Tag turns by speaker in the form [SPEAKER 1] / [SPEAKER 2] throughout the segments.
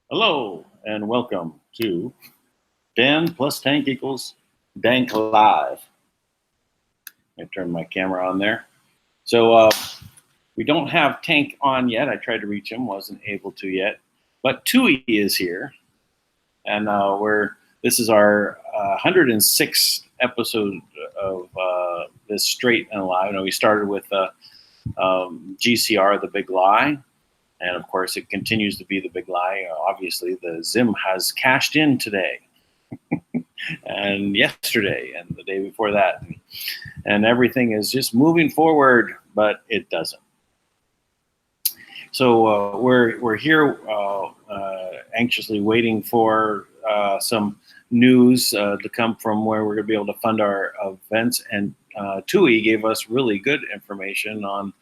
[SPEAKER 1] Hello and welcome to Dan plus Tank equals Dank Live. I turn my camera on there. So we don't have Tank on yet. I tried to reach him, wasn't able to yet. But Tui is here, and this is our 106th episode of this Straight and Live. We started with GCR, The Big Lie. And of course, it continues to be the big lie. Obviously, the Zim has cashed in today, and yesterday, and the day before that, and everything is just moving forward, but it doesn't. So we're here, anxiously waiting for some news to come from where we're going to be able to fund our events. And Tui gave us really good information on,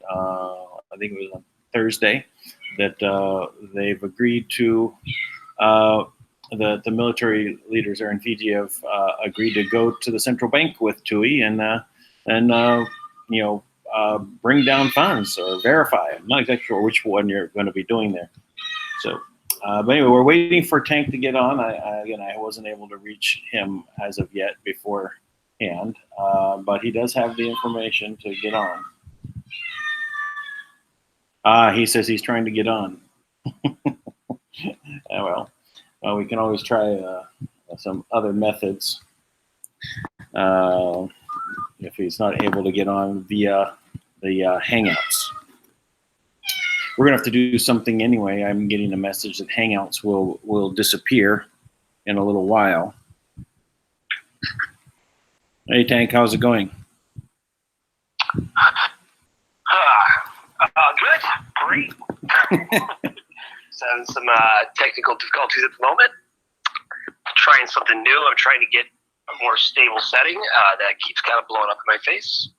[SPEAKER 1] I think it was on Thursday, that they've agreed to, the military leaders there in Fiji have agreed to go to the central bank with Tui and bring down funds or verify. I'm not exactly sure which one you're going to be doing there. So, but anyway, we're waiting for Tank to get on. I wasn't able to reach him as of yet beforehand, but he does have the information to get on. He says he's trying to get on. Well, we can always try some other methods if he's not able to get on via the Hangouts. We're gonna have to do something anyway. I'm getting a message that Hangouts will disappear in a little while. Hey Tank, how's it going?
[SPEAKER 2] Good, great. Having some technical difficulties at the moment. Trying something new. I'm trying to get a more stable setting that keeps kind of blowing up in my face.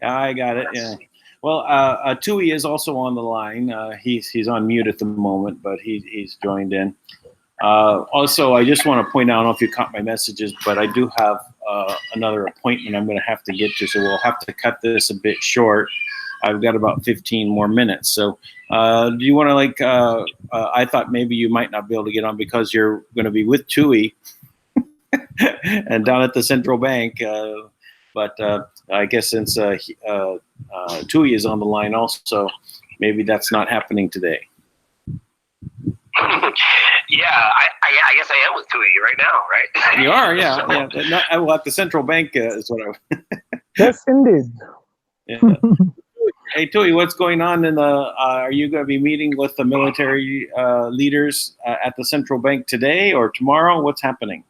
[SPEAKER 1] I got it. Yeah. Well, Tui is also on the line. He's on mute at the moment, but he's joined in. Also, I just want to point out, I don't know if you caught my messages, but I do have another appointment I'm going to have to get to, so we'll have to cut this a bit short. I've got about 15 more minutes. So do you want to, I thought maybe you might not be able to get on because you're going to be with Tui and down at the central bank. But I guess since Tui is on the line also, maybe that's not happening today.
[SPEAKER 2] Yeah, I guess I am with Tui right now, right?
[SPEAKER 1] You are, yeah. So. Yeah. Well, at the central bank is what
[SPEAKER 3] Yes, indeed.
[SPEAKER 1] Yeah. Hey, Tui, what's going on in the? Are you going to be meeting with the military leaders at the central bank today or tomorrow? What's happening?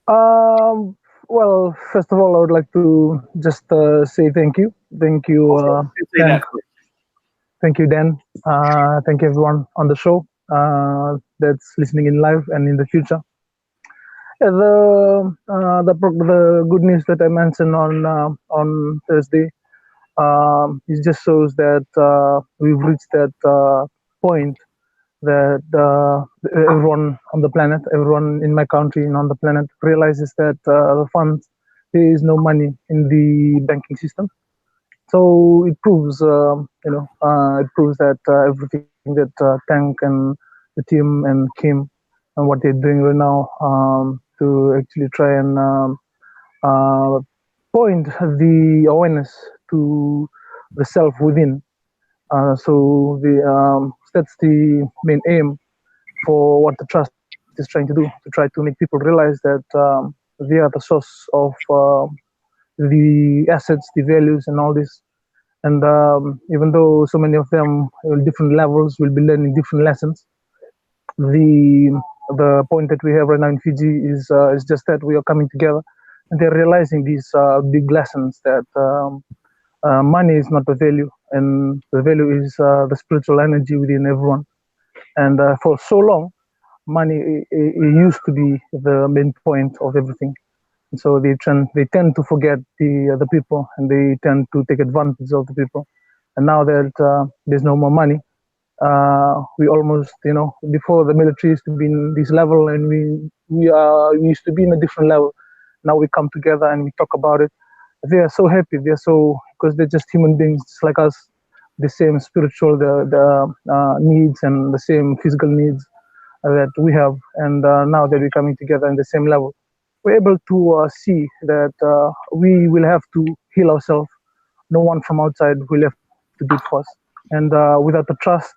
[SPEAKER 3] Well, first of all, I would like to just say thank you. Thank you, Dan. Thank you, Dan. Thank you, everyone on the show that's listening in live and in the future. The good news that I mentioned on Thursday, it just shows that we've reached that point that everyone on the planet, everyone in my country and on the planet realizes that the funds, there is no money in the banking system. So it proves, it proves that everything that Tank and the team and Kim and what they're doing right now to actually try and uh, point the awareness to the self within. That's the main aim for what the trust is trying to do, to try to make people realize that they are the source of the assets, the values, and all this. And even though so many of them on different levels will be learning different lessons, the point that we have right now in Fiji is just that we are coming together and they're realizing these big lessons that money is not the value, and the value is the spiritual energy within everyone. And for so long, money it used to be the main point of everything. And so they tend to forget the people, and they tend to take advantage of the people. And now that there's no more money, we almost, before the military used to be in this level, and we used to be in a different level. Now we come together and we talk about it. They are so happy. Because they're just human beings just like us, the same spiritual the needs and the same physical needs that we have. And now that we're coming together in the same level, we're able to see that we will have to heal ourselves. No one from outside will have to do it for us. And without the trust,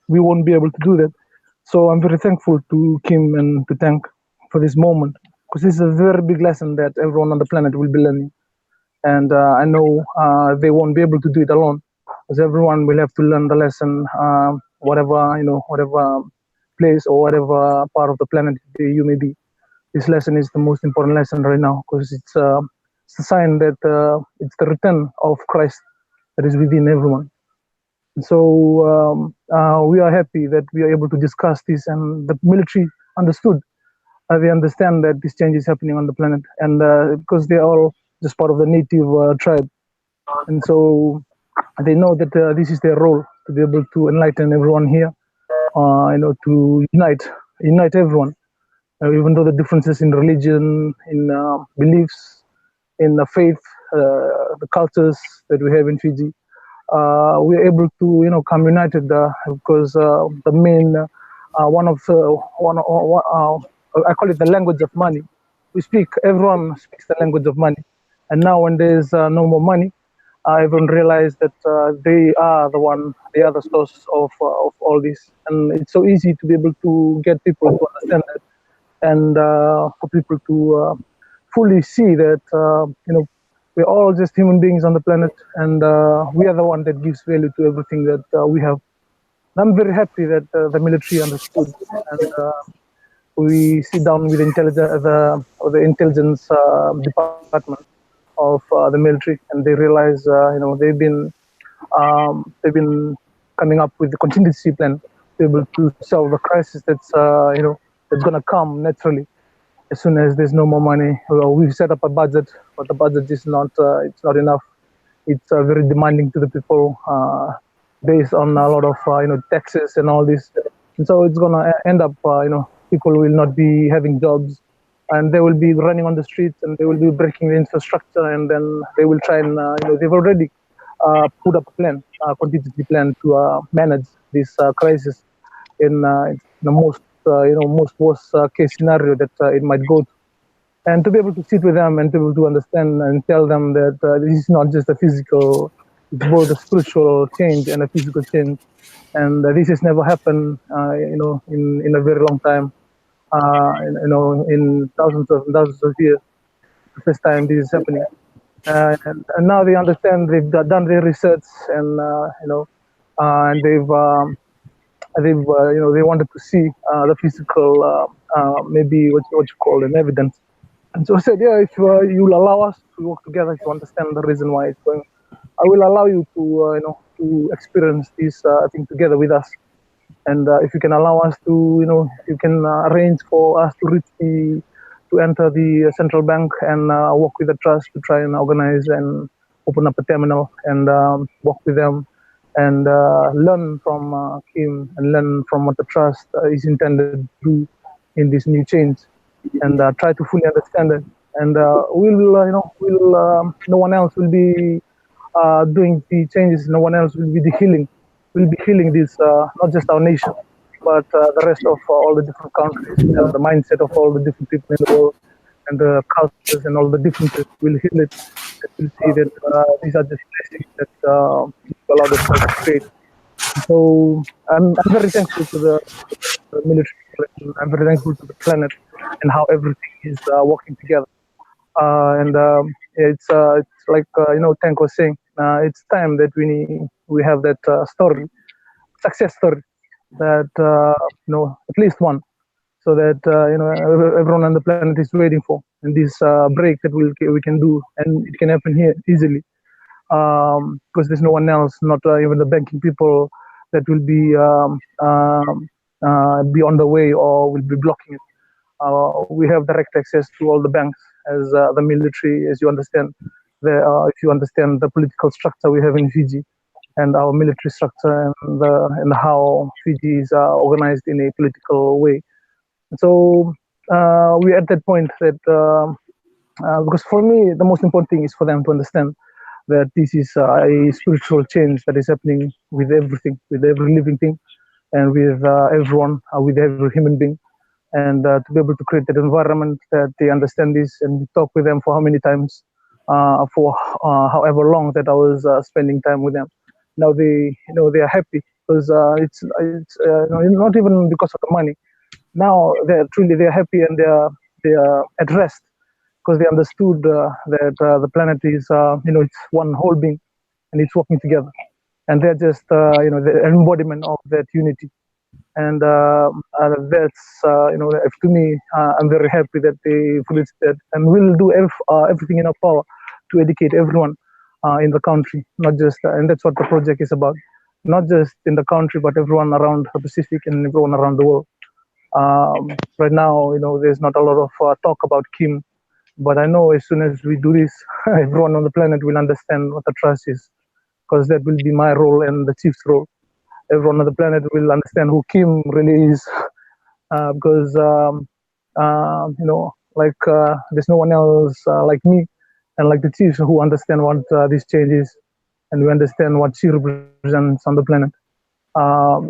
[SPEAKER 3] we won't be able to do that. So I'm very thankful to Kim and to Tank for this moment, because this is a very big lesson that everyone on the planet will be learning. And I know they won't be able to do it alone, because everyone will have to learn the lesson, whatever place or whatever part of the planet you may be. This lesson is the most important lesson right now, because it's a sign that it's the return of Christ that is within everyone. So we are happy that we are able to discuss this, and the military understood. They understand that this change is happening on the planet, and because they are all just part of the native tribe, and so they know that this is their role to be able to enlighten everyone here, to unite everyone, even though the differences in religion, in beliefs, in the faith, the cultures that we have in Fiji. We're able to come united because the main one of I call it the language of money. Everyone speaks the language of money, and now when there's no more money, everyone realize that they are the source of all this, and it's so easy to be able to get people to understand that, and for people to fully see that we're all just human beings on the planet, and we are the one that gives value to everything that we have. And I'm very happy that the military understood, and we sit down with the intelligence department of the military, and they realize they've been coming up with the contingency plan to be able to solve the crisis that's that's going to come naturally as soon as there's no more money. We've set up a budget, but the budget is not it's not enough. It's very demanding to the people based on a lot of taxes and all this, and so it's gonna end up people will not be having jobs, and they will be running on the streets, and they will be breaking the infrastructure, and then they will try and they've already put up a plan, contingency plan to manage this crisis in the most worst case scenario that it might go to. And to be able to sit with them and to be able to understand and tell them that this is not just a physical, it's both a spiritual change and a physical change, and this has never happened, in a very long time, in thousands of years. The first time this is happening, and now they understand. They've done their research, and and they wanted to see the physical, maybe what you call an evidence. And so I said, yeah, if you'll allow us to work together to understand the reason why it's going, I will allow you to to experience this thing together with us. And if you can allow us to, you can arrange for us to enter the central bank and work with the trust to try and organize and open up a terminal and work with them and learn from Kim and learn from what the trust is intended to do in this new change, and try to fully understand it. And no one else will be doing the changes. No one else will be the healing. Will be healing this, not just our nation, but the rest of all the different countries and the mindset of all the different people in the world and the cultures and all the differences. Will heal it. And we'll see that these are just blessings that allowed us to create. So I'm very thankful to the military. I'm very thankful to the planet and how everything is working together. And it's like Tank was saying, it's time that we have that story, success story, that at least one, so that everyone on the planet is waiting for, and this break that we can do, and it can happen here easily, because there's no one else, not even the banking people, that will be on the way or will be blocking it. We have direct access to all the banks as the military, as you understand. If you understand the political structure we have in Fiji and our military structure and how Fiji is organized in a political way. So we're at that point that, because for me, the most important thing is for them to understand that this is a spiritual change that is happening with everything, with every living thing, and with everyone, with every human being. And to be able to create that environment that they understand this, and we talk with them for how many times, for however long that I was spending time with them. Now they are happy because it's not even because of the money. Now they're happy, and they are at rest because they understood that the planet is it's one whole being, and it's working together, and they're just the embodiment of that unity. And that's to me, I'm very happy that they fully that, and we'll do everything in our power to educate everyone in the country, not just and that's what the project is about, not just in the country but everyone around the Pacific and everyone around the world. Right now, there's not a lot of talk about Kim, but I know as soon as we do this, everyone on the planet will understand what the trust is, because that will be my role and the chief's role. Everyone on the planet will understand who Kim really is, because there's no one else like me and like the chiefs who understand what this change is, and we understand what she represents on the planet.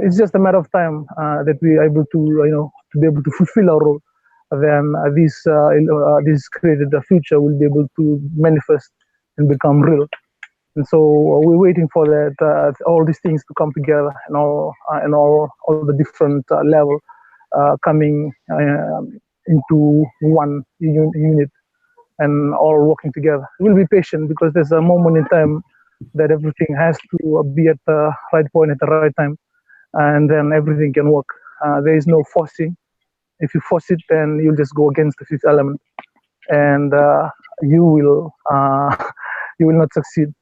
[SPEAKER 3] It's just a matter of time that we are able to be able to fulfill our role. Then this created future will be able to manifest and become real. And so we're waiting for that, all these things to come together, and all the different level coming into one unit, and all working together. We'll be patient because there's a moment in time that everything has to be at the right point at the right time, and then everything can work. There is no forcing. If you force it, then you'll just go against the fifth element, and you will you will not succeed,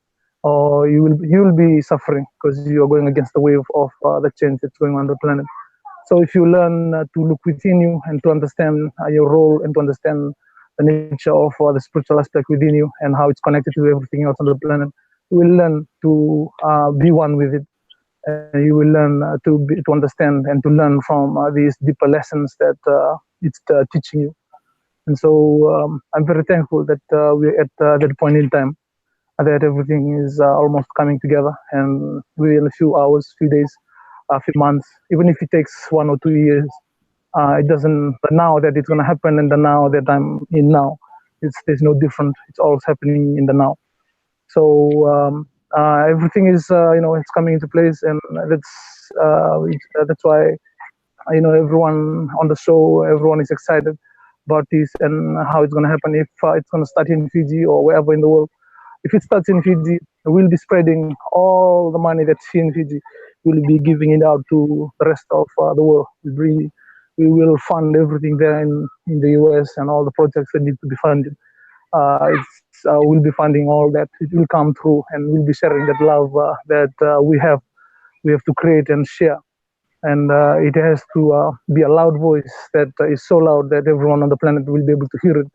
[SPEAKER 3] or you will be suffering because you are going against the wave of the change that's going on the planet. So if you learn to look within you and to understand your role and to understand the nature of the spiritual aspect within you and how it's connected to everything else on the planet, you will learn to be one with it. You will learn to understand and to learn from these deeper lessons that it's teaching you. And so I'm very thankful that we're at that point in time, that everything is almost coming together, and within a few hours, few days, a few months, even if it takes 1 or 2 years, it doesn't. But now that it's going to happen, and the now that I'm in now, there's no different. It's all happening in the now. So everything is it's coming into place, and that's why everyone on the show, everyone is excited about this and how it's going to happen. If it's going to start in Fiji or wherever in the world, if it starts in Fiji, we'll be spreading all the money that's in Fiji. We'll be giving it out to the rest of the world. We will fund everything there in the US and all the projects that need to be funded. We'll be funding all that. It will come through, and we'll be sharing that love that we have to create and share. And it has to be a loud voice that is so loud that everyone on the planet will be able to hear it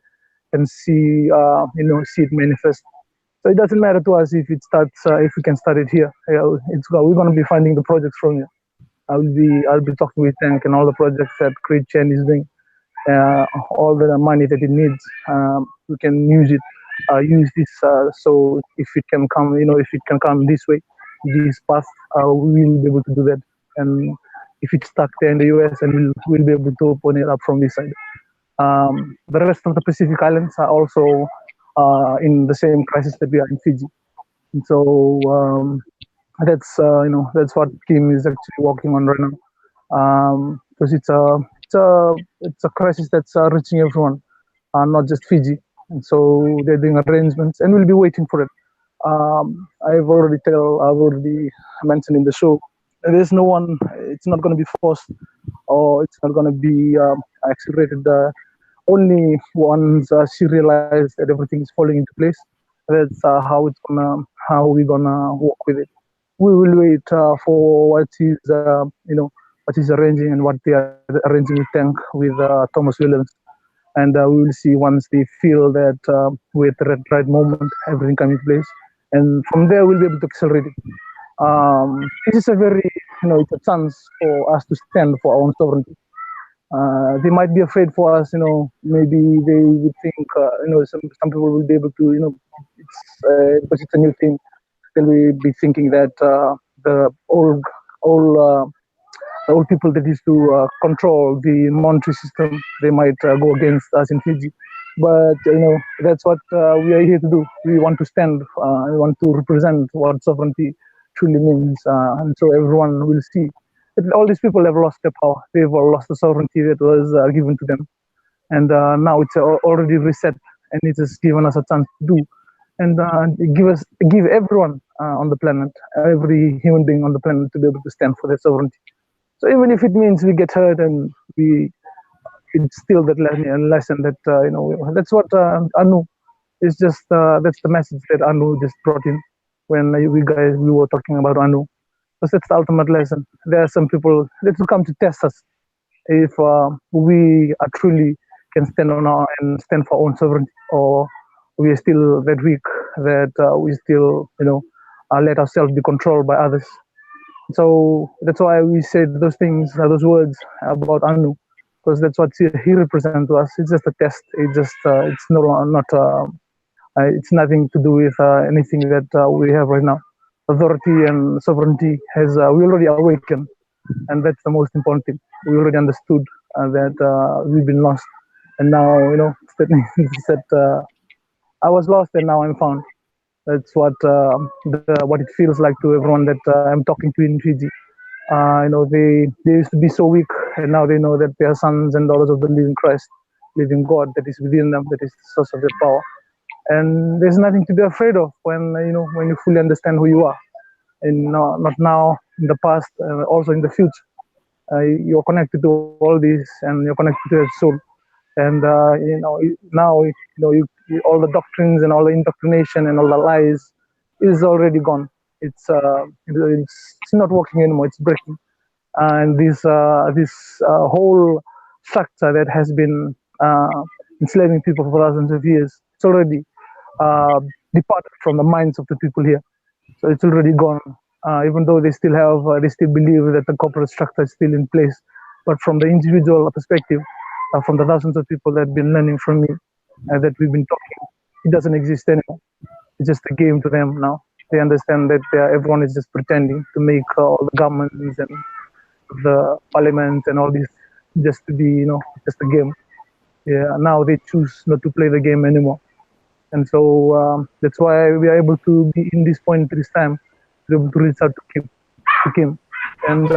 [SPEAKER 3] and see it manifest. So it doesn't matter to us if it starts, if we can start it here. We're going to be finding the projects from here. I'll be talking with Dank and all the projects that Create Chain is doing. All the money that it needs, we can use it. Use this. So if it can come, if it can come this way, this path, we will be able to do that. And if it's stuck there in the US, and we'll be able to open it up from this side. The rest of the Pacific Islands are also in the same crisis that we are in Fiji. And so that's what Kim is actually working on right now, because it's a crisis that's reaching everyone, not just Fiji. And so they're doing arrangements, and we'll be waiting for it. I've already mentioned in the show, there's no one. It's not going to be forced, or it's not going to be accelerated. Only once she realized that everything is falling into place, that's how we're gonna work with it. We will wait for what is arranging and what they are arranging with Dank, with Thomas Williams, and we will see once they feel that with the right moment, everything comes in place, and from there we'll be able to accelerate it. This is a very, it's a chance for us to stand for our own sovereignty. They might be afraid for us, maybe they would think, some people will be able to, because it's a new thing, they'll be thinking that the old people that used to control the monetary system, they might go against us in Fiji. But, that's what we are here to do. We want to stand, we want to represent what sovereignty truly means. And so everyone will see that all these people have lost their power. They've all lost the sovereignty that was given to them. And now it's already reset, and it has given us a chance to do. And give everyone on the planet, every human being on the planet, to be able to stand for their sovereignty. So even if it means we get hurt, and it's still that lesson that that's what Anu is just. That's the message that Anu just brought in when we were talking about Anu. Because that's the ultimate lesson. There are some people that will come to test us if we are truly can stand stand for our own sovereignty, or we are still that weak that we still let ourselves be controlled by others. So that's why we said those things, those words about Anu, because that's what he represents to us. It's just a test. It's it's nothing to do with anything that we have right now. Authority and sovereignty we already awakened, and that's the most important thing. We already understood that we've been lost, and now that I was lost and now I'm found. That's what what it feels like to everyone that I'm talking to in Fiji. They used to be so weak, and now they know that they are sons and daughters of the living Christ, living God that is within them, that is the source of their power. And there's nothing to be afraid of when you fully understand who you are, and not now, in the past, also in the future. You're connected to all this, and you're connected to your soul. And now all the doctrines and all the indoctrination and all the lies is already gone. It's not working anymore. It's breaking, and this whole structure that has been enslaving people for thousands of years, it's already departed from the minds of the people here. So it's already gone. Even though they still believe that the corporate structure is still in place, but from the individual perspective, from the thousands of people that have been learning from me, that we've been talking, it doesn't exist anymore. It's just a game to them now. They understand that everyone is just pretending to make all the governments and the parliament and all this just to be, just a game. Yeah, now they choose not to play the game anymore. And so that's why we are able to be in this point this time, to be able to reach out to Kim. And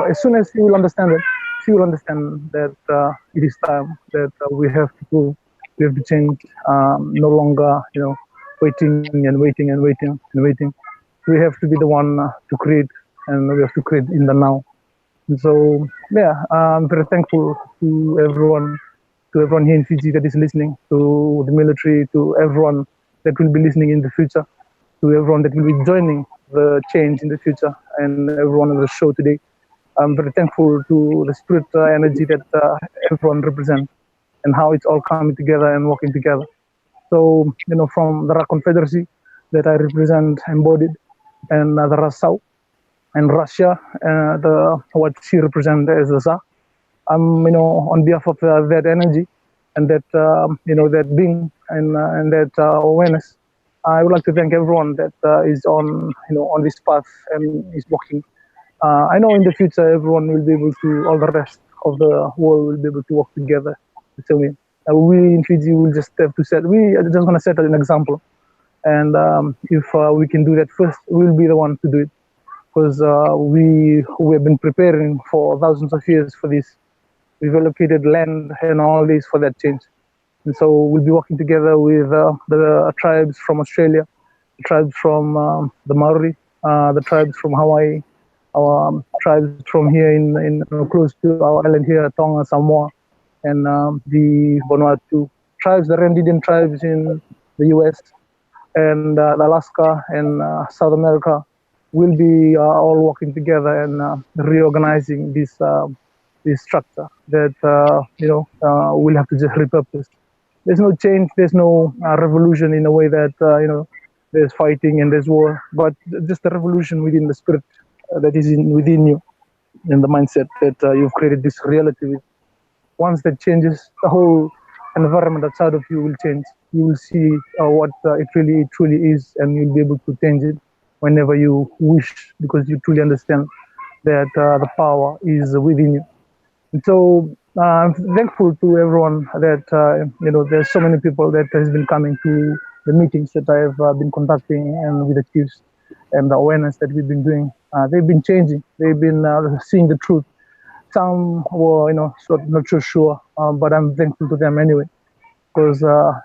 [SPEAKER 3] as soon as he will understand it, she will understand that it is time that we have to go, we have to change. No longer, waiting and waiting and waiting and waiting. We have to be the one to create, and we have to create in the now. And so, yeah, I'm very thankful to everyone here in Fiji that is listening, to the military, to everyone that will be listening in the future, to everyone that will be joining the change in the future, and everyone on the show today. I'm very thankful to the spirit energy that everyone represents, and how it's all coming together and working together. So, from the Rock Confederacy, that I represent embodied, and the Rasau, and Russia, what she represents as the Za. On behalf of that energy and that that being and that awareness, I would like to thank everyone that is on this path and is walking. I know in the future everyone will be able to, all the rest of the world will be able to work together the same way. We in Fiji will just have to set. We are just going to set an example, and if we can do that first, we'll be the one to do it, because we have been preparing for thousands of years for this. We've allocated land and all this for that change. And so we'll be working together with the tribes from Australia, the tribes from the Maori, the tribes from Hawaii, our tribes from here in close to our island here, Tonga, Samoa, and the Vanuatu tribes, the Indian tribes in the US, and Alaska and South America will be all working together and reorganizing this structure that we'll have to just repurpose. There's no change, there's no revolution in a way that there's fighting and there's war, but just a revolution within the spirit that is within you, and the mindset that you've created this reality with. Once that changes, the whole environment outside of you will change. You will see what it really truly is, and you'll be able to change it whenever you wish, because you truly understand that the power is within you. And so I'm thankful to everyone that there's so many people that has been coming to the meetings that I have been conducting, and with the chiefs, and the awareness that we've been doing. They've been changing. They've been seeing the truth. Some were sort of not so sure, but I'm thankful to them anyway, because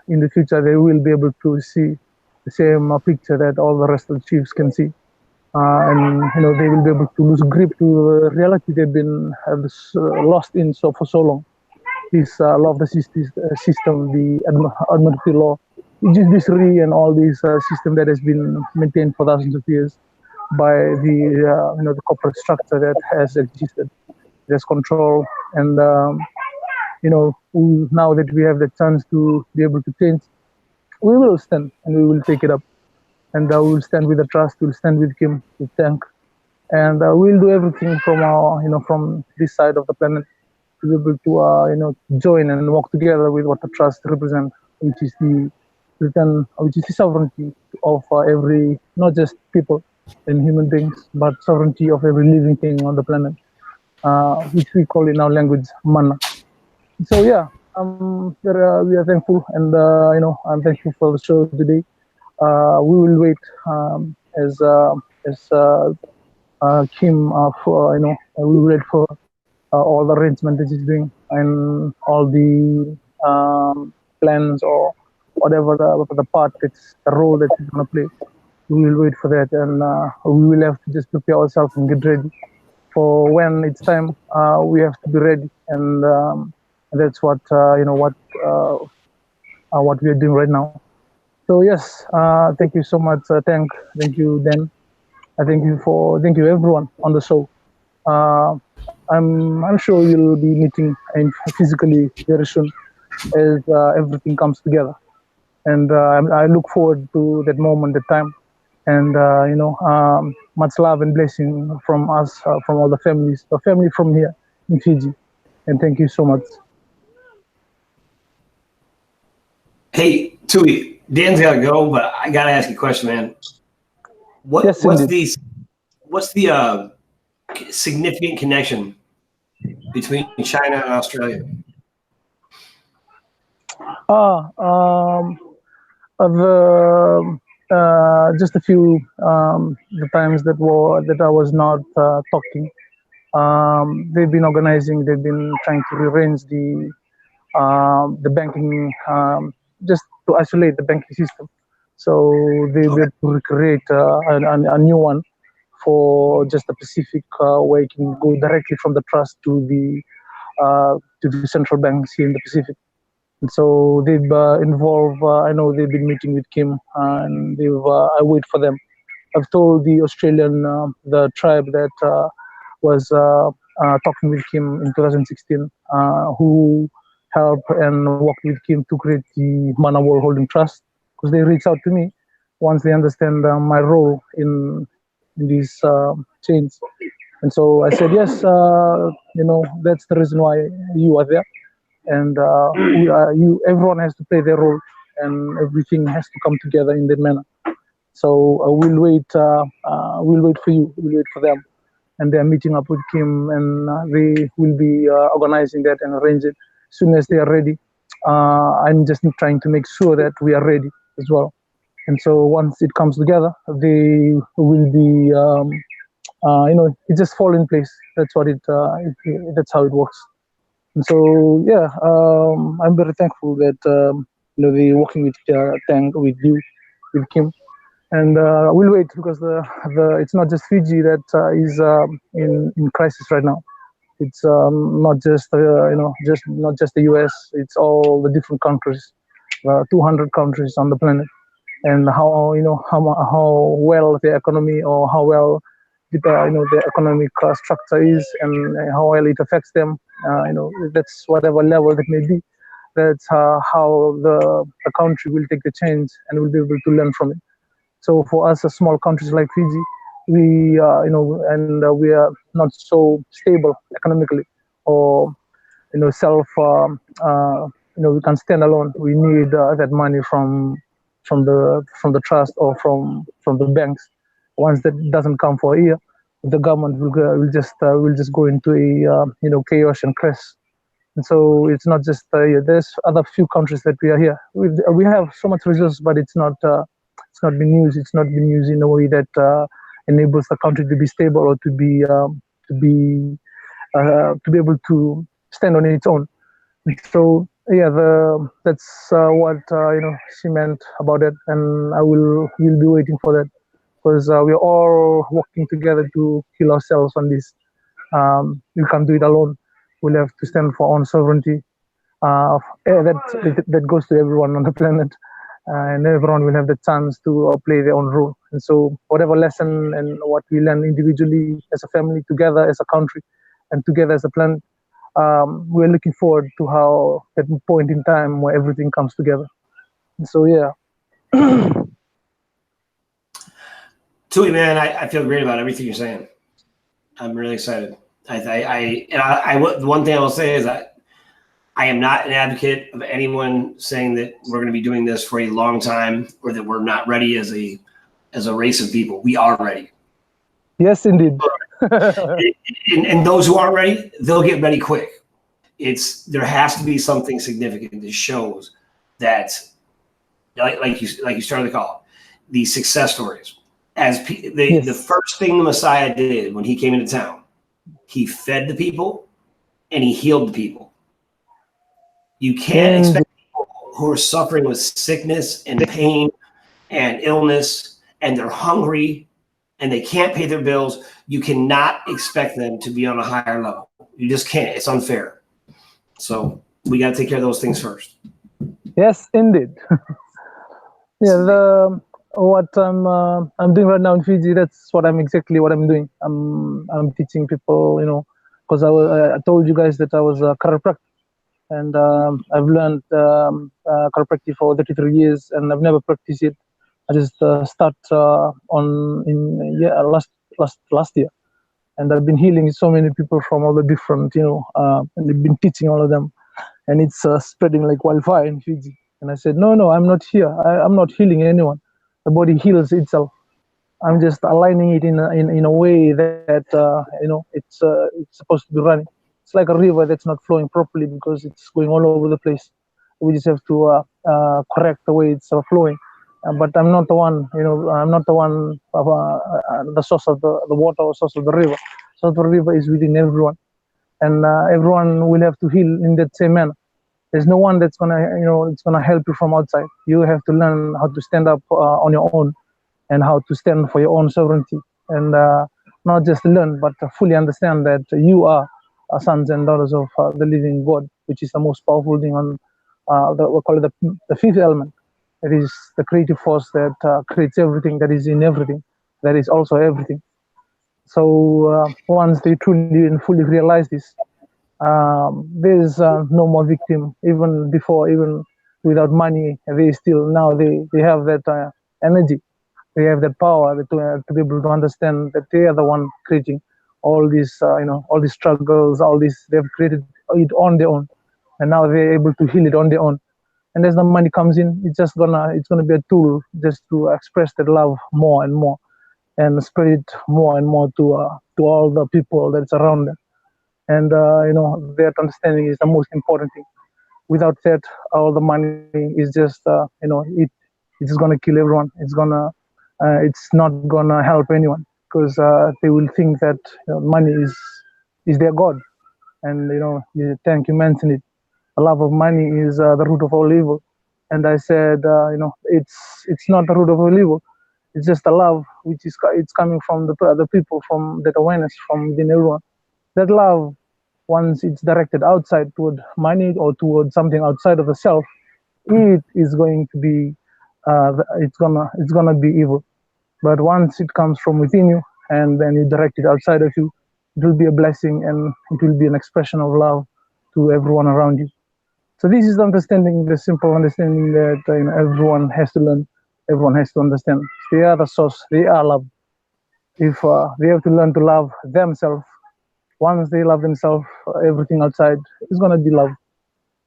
[SPEAKER 3] in the future they will be able to see the same picture that all the rest of the chiefs can see. And they will be able to lose grip to the reality they've been lost in for so long. This law of the system, the administrative law, judiciary, and all these system that has been maintained for thousands of years by the corporate structure that has existed. There's control, and now that we have the chance to be able to change, we will stand and we will take it up. And we will stand with the trust. We'll stand with Kim, with Dank, and we'll do everything from from this side of the planet to be able to join and work together with what the trust represents, which is the sovereignty of every, not just people and human beings, but sovereignty of every living thing on the planet, which we call in our language Manna. So yeah, we are thankful, and I'm thankful for the show today. We will wait as Kim for we will wait for all the arrangement that he's doing and all the plans or whatever the part that's the role that he's gonna play. We will wait for that, and we will have to just prepare ourselves and get ready for when it's time. We have to be ready, and that's what what we are doing right now. So yes, thank you so much, Dank. Thank you, Dan. Thank you everyone on the show. I'm sure you'll be meeting physically very soon as everything comes together, and I look forward to that moment, that time, and much love and blessing from us, from all the families, the family from here in Fiji, and thank you so much.
[SPEAKER 4] Hey, Tui, Dan's got to go, but I got to ask you a question, man. What's the significant connection between China and Australia?
[SPEAKER 3] Just a few the times that I was not talking. They've been organizing. They've been trying to rearrange the banking, just to isolate the banking system. So they will recreate a new one for just a Pacific, where you can go directly from the trust to the central banks here in the Pacific. And so they've involved. I know they've been meeting with Kim, and I wait for them. I've told the Australian, the tribe that was talking with Kim in 2016, who helped and worked with Kim to create the Manna World Holding Trust, because they reached out to me once they understand my role in these change. And so I said, yes, that's the reason why you are there, and everyone has to play their role, and everything has to come together in that manner. So we'll wait for you, we'll wait for them, and they're meeting up with Kim, and they will be organizing that and arrange it as soon as they are ready. I'm just trying to make sure that we are ready as well. And so once it comes together, they will be, it just fall in place. That's what that's how it works. And so, yeah, I'm very thankful that, they're working with Dank, with you, with Kim. And we'll wait, because it's not just Fiji that is in crisis right now. It's not just not just the US. It's all the different countries, 200 countries on the planet, and how well the economy, or how well the economic structure is, and how well it affects them. That's whatever level that may be. That's how the country will take the change, and will be able to learn from it. So for us, small countries like Fiji, we we are not so stable economically, or self we can stand alone. We need that money from the trust, or from the banks. Once that doesn't come for a year, the government will just go into a chaos and crash. And so it's not just there's other few countries that we are here. We have so much resources, but it's not been used. It's not been used in a way that enables the country to be stable, or to be able to stand on its own. And so yeah, that's what she meant about it, and we'll be waiting for that, because we're all working together to heal ourselves on this. We can't do it alone. We'll have to stand for our own sovereignty. That goes to everyone on the planet. And everyone will have the chance to play their own role. And so whatever lesson and what we learn individually, as a family, together as a country, and together as a planet, we're looking forward to how that point in time where everything comes together. And so, yeah.
[SPEAKER 4] Tui, man, I feel great about everything you're saying. I'm really excited. The one thing I will say is that I am not an advocate of anyone saying that we're going to be doing this for a long time, or that we're not ready as a race of people. We are ready.
[SPEAKER 3] Yes, indeed.
[SPEAKER 4] and those who aren't ready, they'll get ready quick. There has to be something significant that shows that, like you started the call, these success stories. The first thing the Messiah did when he came into town, he fed the people and he healed the people. You can't expect people who are suffering with sickness and pain and illness, and they're hungry and they can't pay their bills. You cannot expect them to be on a higher level. You just can't. It's unfair. So we got to take care of those things first.
[SPEAKER 3] Yes, indeed. Yeah, what I'm doing right now in Fiji, that's exactly what I'm doing. I'm teaching people, because I told you guys that I was a chiropractor. And I've learned chiropractic for 33 years, and I've never practiced it. I just start last year, and I've been healing so many people from all the different, and I've been teaching all of them, and it's spreading like wildfire in Fiji. And I said, no, I'm not here. I'm not healing anyone. The body heals itself. I'm just aligning it in a way that it's supposed to be running. It's like a river that's not flowing properly because it's going all over the place. We just have to correct the way it's flowing. But I'm not the one, I'm not the one of the source of the water or source of the river. So the river is within everyone, and everyone will have to heal in that same manner. There's no one that's gonna help you from outside. You have to learn how to stand up on your own, and how to stand for your own sovereignty, and not just learn, but fully understand that you are sons and daughters of the living God, which is the most powerful thing on we call it the fifth element. It is the creative force that creates everything, that is in everything, that is also everything. So once they truly and fully realize this, there's no more victim. Even before, even without money, they have that energy they have that power to be able to understand that they are the one creating all these, all these struggles, all these, they've created it on their own, and now they're able to heal it on their own. And as the money comes in, it's gonna be a tool just to express that love more and more, and spread it more and more to all the people that's around them. And that understanding is the most important thing. Without that, all the money is just it's gonna kill everyone. It's not gonna help anyone, because they will think that money is their god. And thank you mentioned it. The love of money is the root of all evil. And I said, it's not the root of all evil. It's just a love which is it's coming from the people, from that awareness from within everyone. That love, once it's directed outside toward money or toward something outside of the self, it is going to be it's gonna be evil. But once it comes from within you and then you direct it outside of you, it will be a blessing, and it will be an expression of love to everyone around you. So this is the understanding, the simple understanding that everyone has to learn, everyone has to understand. They are the source, they are love. If they have to learn to love themselves, once they love themselves, everything outside is gonna be love.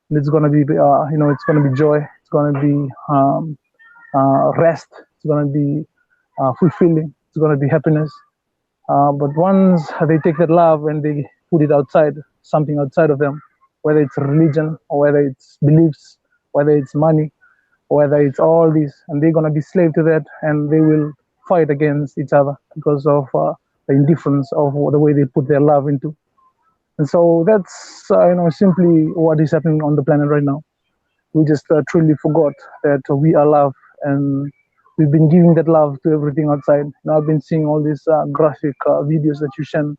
[SPEAKER 3] It's gonna be it's gonna be joy. It's gonna be rest. It's gonna be fulfilling. It's gonna be happiness. But once they take that love and they put it outside, something outside of them, whether it's religion or whether it's beliefs, whether it's money, or whether it's all this, and they're gonna be slave to that, and they will fight against each other because of the indifference of the way they put their love into. And so that's simply what is happening on the planet right now. We just truly forgot that we are love, and we've been giving that love to everything outside. Now I've been seeing all these graphic videos that you send,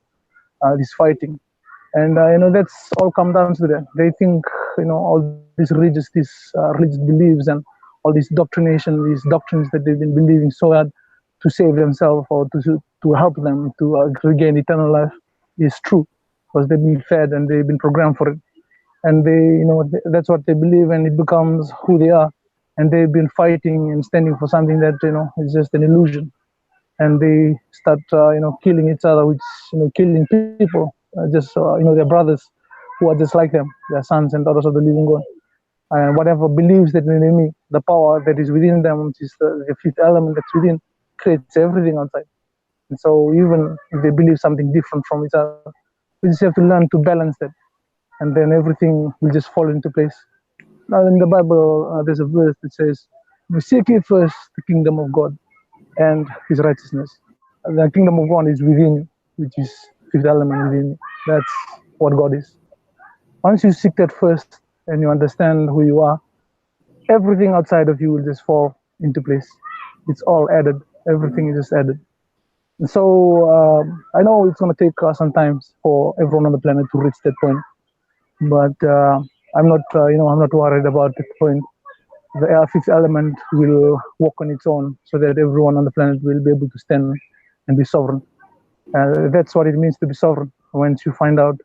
[SPEAKER 3] this fighting, and that's all come down to that. They think all these religious beliefs and all this doctrination, these doctrines that they've been believing so hard to save themselves or to help them to regain eternal life is true, because they've been fed and they've been programmed for it, and that's what they believe, and it becomes who they are. And they've been fighting and standing for something that is just an illusion, and they start killing each other, which killing people, just their brothers who are just like them, their sons and daughters of the living God. And whatever beliefs that they me, the power that is within them, which is the fifth element that's within, creates everything outside. And so even if they believe something different from each other, we just have to learn to balance that, and then everything will just fall into place. Now in the Bible, there's a verse that says, "We seek ye first the kingdom of God and His righteousness." And the kingdom of God is within you, which is fifth element within you. That's what God is. Once you seek that first and you understand who you are, everything outside of you will just fall into place. It's all added. Everything is just added. And so I know it's going to take some time for everyone on the planet to reach that point, but I'm not, I'm not worried about that point. The fifth element will walk on its own, so that everyone on the planet will be able to stand and be sovereign. That's what it means to be sovereign. Once you find out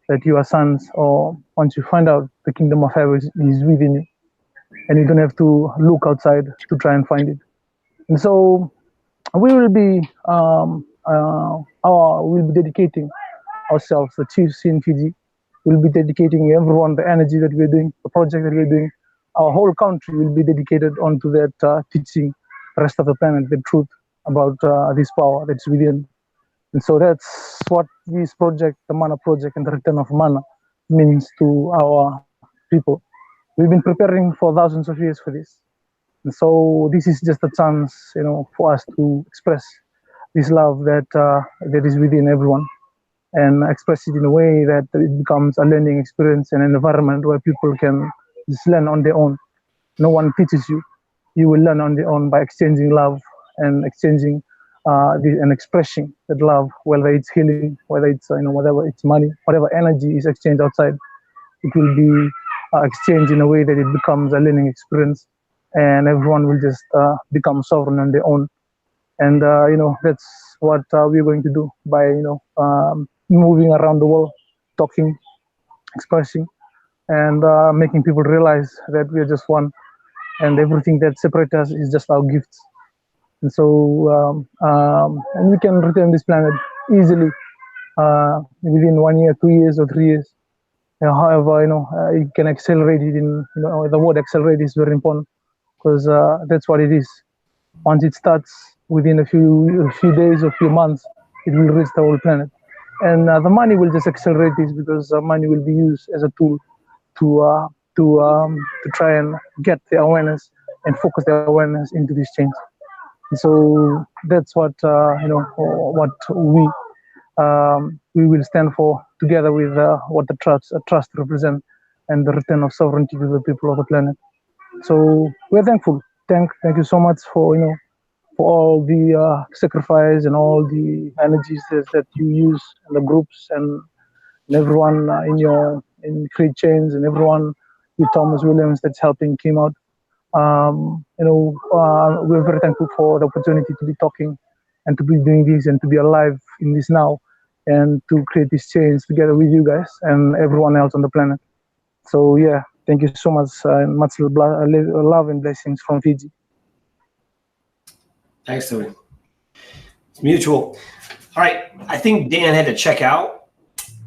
[SPEAKER 3] that you are sons, or once you find out the kingdom of heaven is within you, and you don't have to look outside to try and find it. And so we will be we'll be dedicating ourselves, the chiefs in Fiji. We'll be dedicating everyone the energy that we're doing, the project that we're doing. Our whole country will be dedicated onto that teaching the rest of the planet the truth about this power that's within. And so that's what this project, the Manna project and the return of Manna, means to our people. We've been preparing for thousands of years for this. And so this is just a chance, for us to express this love that that is within everyone, and express it in a way that it becomes a learning experience and an environment where people can just learn on their own. No one teaches you. You will learn on your own by exchanging love and exchanging and expressing that love, whether it's healing, whether it's whatever it's money, whatever energy is exchanged outside, it will be exchanged in a way that it becomes a learning experience, and everyone will just become sovereign on their own. And that's what we're going to do by moving around the world, talking, expressing, and making people realize that we are just one, and everything that separates us is just our gifts. and so and we can return this planet easily within 1 year, 2 years, or 3 years. However, it can accelerate it. The word accelerate is very important because that's what it is. Once it starts, within a few days or few months, it will reach the whole planet. And the money will just accelerate this because money will be used as a tool to try and get the awareness and focus the awareness into this change. And so that's what what we will stand for, together with what the trust represent, and the return of sovereignty to the people of the planet. So we're thankful. Thank you so much for for all the sacrifice and all the energies that you use in the groups, and everyone in Create Chains, and everyone with Thomas Williams that's helping Kim out. We're very thankful for the opportunity to be talking and to be doing this and to be alive in this now, and to create this change together with you guys and everyone else on the planet. So yeah, thank you so much, and much love and blessings from Fiji.
[SPEAKER 4] Thanks, Tony. It's mutual. All right, I think Dan had to check out,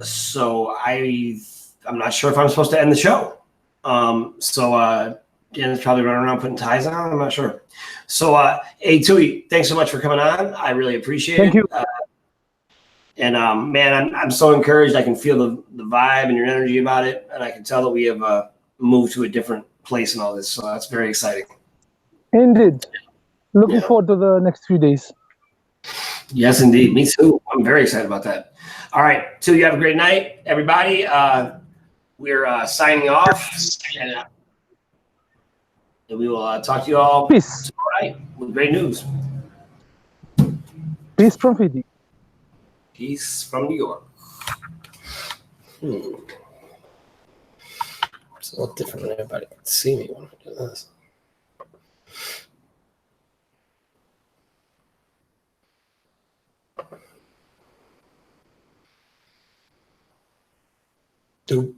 [SPEAKER 4] so I'm not sure if I'm supposed to end the show. Dan's probably running around putting ties on. I'm not sure. So, hey, Tui, thanks so much for coming on. I really appreciate it.
[SPEAKER 3] Thank you.
[SPEAKER 4] Man, I'm so encouraged. I can feel the vibe and your energy about it, and I can tell that we have moved to a different place in all this. So that's very exciting.
[SPEAKER 3] Indeed. Looking forward to the next few days.
[SPEAKER 4] Yes, indeed. Me too. I'm very excited about that. All right, Tui, you have a great night, everybody. We're signing off, and we will talk to you all
[SPEAKER 3] Peace.
[SPEAKER 4] tomorrow night with great news.
[SPEAKER 3] Peace from Fiji.
[SPEAKER 4] Peace from New York. It's a little different when everybody can see me when I do this. Doop.